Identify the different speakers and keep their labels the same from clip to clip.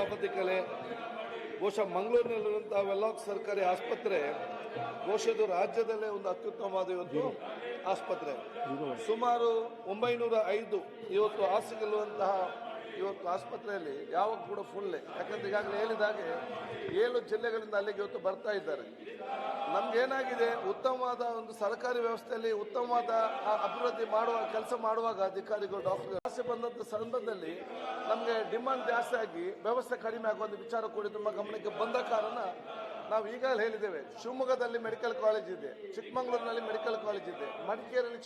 Speaker 1: Allopathy ಬಹುಶಃ ಮಂಗಳೂರಿನಲ್ಲಿರುವಂತಹ ವೆಲ್ಲಾಕ್ ಸರ್ಕಾರಿ ಆಸ್ಪತ್ರೆ ಬಹುಶಃ ಇದು ರಾಜ್ಯದಲ್ಲೇ ಒಂದು ಅತ್ಯುತ್ತಮವಾದ ಇವತ್ತು ಆಸ್ಪತ್ರೆ. ಸುಮಾರು 905 ಇವತ್ತು ಹಾಸಿಗೆಲ್ಲುವಂತಹ ಇವತ್ತು ಆಸ್ಪತ್ರೆಯಲ್ಲಿ ಯಾವಾಗ ಕೂಡ ಫುಲ್ಲೇ. ಯಾಕಂದ್ರೆ ಈಗಾಗಲೇ ಹೇಳಿದಾಗೆ 7 ಜಿಲ್ಲೆಗಳಿಂದ ಅಲ್ಲಿಗೆ ಇವತ್ತು ಬರ್ತಾ ಇದ್ದಾರೆ. ನಮ್ಗೇನಾಗಿದೆ, ಉತ್ತಮವಾದ ಒಂದು ಸರ್ಕಾರಿ ವ್ಯವಸ್ಥೆಯಲ್ಲಿ ಉತ್ತಮವಾದ ಅಭಿವೃದ್ಧಿ ಕೆಲಸ ಮಾಡುವಾಗ ಅಧಿಕಾರಿಗಳು ಡಾಕ್ಟರ್ ಜಾಸ್ತಿ ಬಂದಂತ ಸಂದರ್ಭದಲ್ಲಿ ನಮಗೆ ಡಿಮಾಂಡ್ ಜಾಸ್ತಿ ಆಗಿ ವ್ಯವಸ್ಥೆ ಕಡಿಮೆ ಆಗುವಂತ ವಿಚಾರ ಕೂಡ ತುಂಬ ಗಮನಕ್ಕೆ ಬಂದ ಕಾರಣ ನಾವು ಈಗಾಗಲೇ ಹೇಳಿದ್ದೇವೆ, ಶಿವಮೊಗ್ಗದಲ್ಲಿ ಮೆಡಿಕಲ್ ಕಾಲೇಜ್ ಇದೆ, ಚಿಕ್ಕಮಗಳೂರಿನಲ್ಲಿ ಮೆಡಿಕಲ್ ಕಾಲೇಜ್ ಇದೆ, ಮಡಿಕೇರಿಯಲ್ಲಿ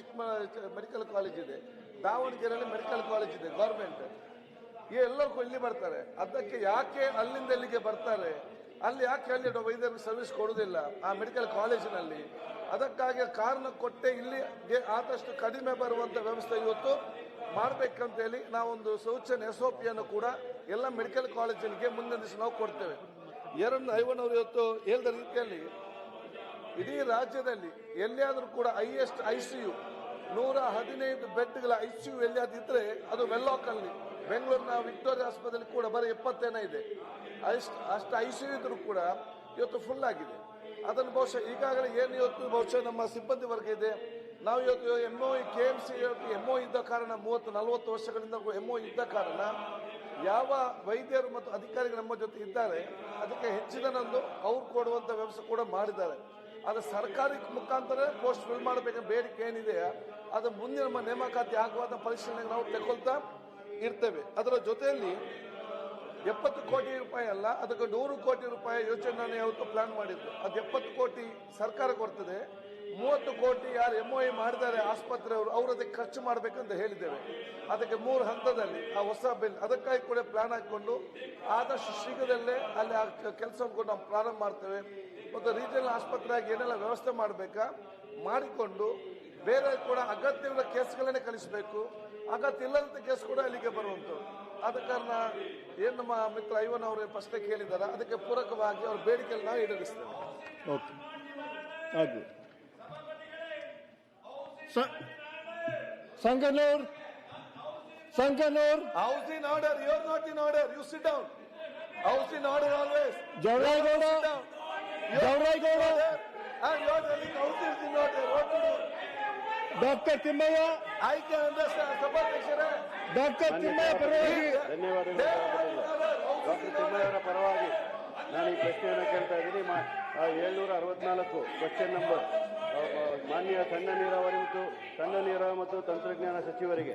Speaker 1: ಮೆಡಿಕಲ್ ಕಾಲೇಜ್ ಇದೆ, ದಾವಣಗೆರೆಯಲ್ಲಿ ಮೆಡಿಕಲ್ ಕಾಲೇಜ್ ಇದೆ ಗೌರ್ಮೆಂಟ್. ಈ ಎಲ್ಲರೂ ಇಲ್ಲಿ ಬರ್ತಾರೆ. ಅದಕ್ಕೆ ಯಾಕೆ ಅಲ್ಲಿಂದ ಇಲ್ಲಿಗೆ ಬರ್ತಾರೆ, ಅಲ್ಲಿ ಯಾಕೆ ಅಲ್ಲಿ ವೈದ್ಯರಿಗೆ ಸರ್ವಿಸ್ ಕೊಡುವುದಿಲ್ಲ ಆ ಮೆಡಿಕಲ್ ಕಾಲೇಜಿನಲ್ಲಿ? ಅದಕ್ಕಾಗಿ ಕಾರಣ ಕೊಟ್ಟೆ ಇಲ್ಲಿಗೆ ಆದಷ್ಟು ಕಡಿಮೆ ಬರುವಂತ ವ್ಯವಸ್ಥೆ ಇವತ್ತು ಮಾಡಬೇಕಂತ ಹೇಳಿ ನಾವೊಂದು ಸೂಚನೆ SOPಯನ್ನು ಕೂಡ ಎಲ್ಲ ಮೆಡಿಕಲ್ ಕಾಲೇಜಿಗೆ ಮುಂದಿನ ದಿವಸ ನಾವು ಕೊಡ್ತೇವೆ. ಐವನವರು ಇವತ್ತು ಹೇಳಿದ ರೀತಿಯಲ್ಲಿ ಇಡೀ ರಾಜ್ಯದಲ್ಲಿ ಎಲ್ಲಿಯಾದರೂ ಕೂಡ ಹೈಯೆಸ್ಟ್ ICU 115 ಬೆಡ್ಗಳ ICU ಎಲ್ಲಿಯಾದ್ರೂ ಇದ್ರೆ ಅದು ವೆಲ್ಲಾಕ್ ಅಲ್ಲಿ. ಬೆಂಗಳೂರಿನ ವಿಕ್ಟೋರಿಯಾ ಆಸ್ಪತ್ರೆಯಲ್ಲಿ ಕೂಡ ಬರೀ 70 ಇದೆ. ಅಷ್ಟು ICU ಇದ್ರೂ ಕೂಡ ಇವತ್ತು ಫುಲ್ ಆಗಿದೆ. ಅದನ್ನು ಬಹುಶಃ ಈಗಾಗಲೇ ಏನು ಇವತ್ತು ಬಹುಶಃ ನಮ್ಮ ಸಿಬ್ಬಂದಿ ವರ್ಗ ಇದೆ, ನಾವು ಇವತ್ತು MOE KMC MOE ಇದ್ದ ಕಾರಣ 30-40 ವರ್ಷಗಳಿಂದ MOE ಇದ್ದ ಕಾರಣ ಯಾವ ವೈದ್ಯರು ಮತ್ತು ಅಧಿಕಾರಿಗಳು ನಮ್ಮ ಜೊತೆ ಇದ್ದಾರೆ ಅದಕ್ಕೆ ಹೆಚ್ಚಿನದೊಂದು ಅವ್ರು ಕೊಡುವಂತ ವ್ಯವಸ್ಥೆ ಕೂಡ ಮಾಡಿದ್ದಾರೆ. ಅದು ಸರ್ಕಾರಿ ಮುಖಾಂತರ ಪೋಸ್ಟ್ ಫಿಲ್ ಮಾಡಬೇಕಂತ ಬೇಡಿಕೆ ಏನಿದೆಯಾ ಅದು ಮುಂದಿನ ನಮ್ಮ ನೇಮಕಾತಿ ಆಗುವಂತ ಪರಿಶೀಲನೆಗೆ ನಾವು ತೆಗೊಳ್ತಾ ಇರ್ತೇವೆ. ಅದರ ಜೊತೆಯಲ್ಲಿ 70 ಕೋಟಿ ರೂಪಾಯಿ ಅಲ್ಲ, ಅದಕ್ಕೆ 100 ಕೋಟಿ ರೂಪಾಯಿ ಯೋಜನೆ ಯಾವತ್ತು ಪ್ಲಾನ್ ಮಾಡಿದ್ರು. ಅದು 70 ಕೋಟಿ ಸರ್ಕಾರ ಕೊಡ್ತದೆ, 30 ಕೋಟಿ ಯಾರು MOE ಮಾಡಿದ್ದಾರೆ ಆಸ್ಪತ್ರೆಯವರು ಅವರು ಅದಕ್ಕೆ ಖರ್ಚು ಮಾಡಬೇಕಂತ ಹೇಳಿದ್ದೇವೆ. ಅದಕ್ಕೆ 3 ಹಂತದಲ್ಲಿ ಆ ಹೊಸ ಬಿಲ್ ಅದಕ್ಕಾಗಿ ಕೂಡ ಪ್ಲಾನ್ ಹಾಕಿಕೊಂಡು ಆದಷ್ಟು ಶೀಘ್ರದಲ್ಲೇ ಅಲ್ಲಿ ಆ ಕೆಲಸವನ್ನು ನಾವು ಪ್ರಾರಂಭ ಮಾಡ್ತೇವೆ. ಮತ್ತು ರೀಜನಲ್ ಆಸ್ಪತ್ರೆಯಾಗಿ ಏನೆಲ್ಲ ವ್ಯವಸ್ಥೆ ಮಾಡಬೇಕಾ ಮಾಡಿಕೊಂಡು ಬೇರೆ ಕೂಡ ಅಗತ್ಯವಿಲ್ಲ ಕೇಸ್ಗಳನ್ನೇ ಕಳಿಸಬೇಕು, ಅಗತ್ಯ ಇಲ್ಲದಂತ ಕೇಸ್ ಕೂಡ ಅಲ್ಲಿಗೆ ಬರುವಂಥದ್ದು. ಆದ ಕಾರಣ ಏನು ನಮ್ಮ ಮಿತ್ರ ಐವನ್ ಅವರು ಫಸ್ಟೇ ಕೇಳಿದ್ದಾರೆ, ಅದಕ್ಕೆ ಪೂರಕವಾಗಿ ಅವ್ರ ಬೇಡಿಕೆಯಲ್ಲಿ ನಾವು ಈಡೇರಿಸ್ತೇವೆ.
Speaker 2: ಓಕೆ, ಹಾಗೆ Sanganur
Speaker 1: house in order, you are not in order, you sit down. House in order always.
Speaker 2: Javarayagowda doctor Thimmaiah
Speaker 1: ಆಯ್ಕೆ ಸಭಾಧ್ಯಕ್ಷರೇ,
Speaker 2: ಡಾಕ್ಟರ್ ತಿಮ್ಮಯ್ಯ ಪರವಾಗಿ
Speaker 3: ಧನ್ಯವಾದಗಳು. ಡಾಕ್ಟರ್ ತಿಮ್ಮಯ್ಯ ಅವರ ಪರವಾಗಿ ನಾನು ಈ ಪ್ರಶ್ನೆಯನ್ನು ಕೇಳ್ತಾ ಇದ್ದೀನಿ. 764 ಕ್ವಶನ್ ನಂಬರ್ ಮಾನ್ಯ ಸಣ್ಣ ನೀರಾವರಿ ಮತ್ತು ತಂತ್ರಜ್ಞಾನ ಸಚಿವರಿಗೆ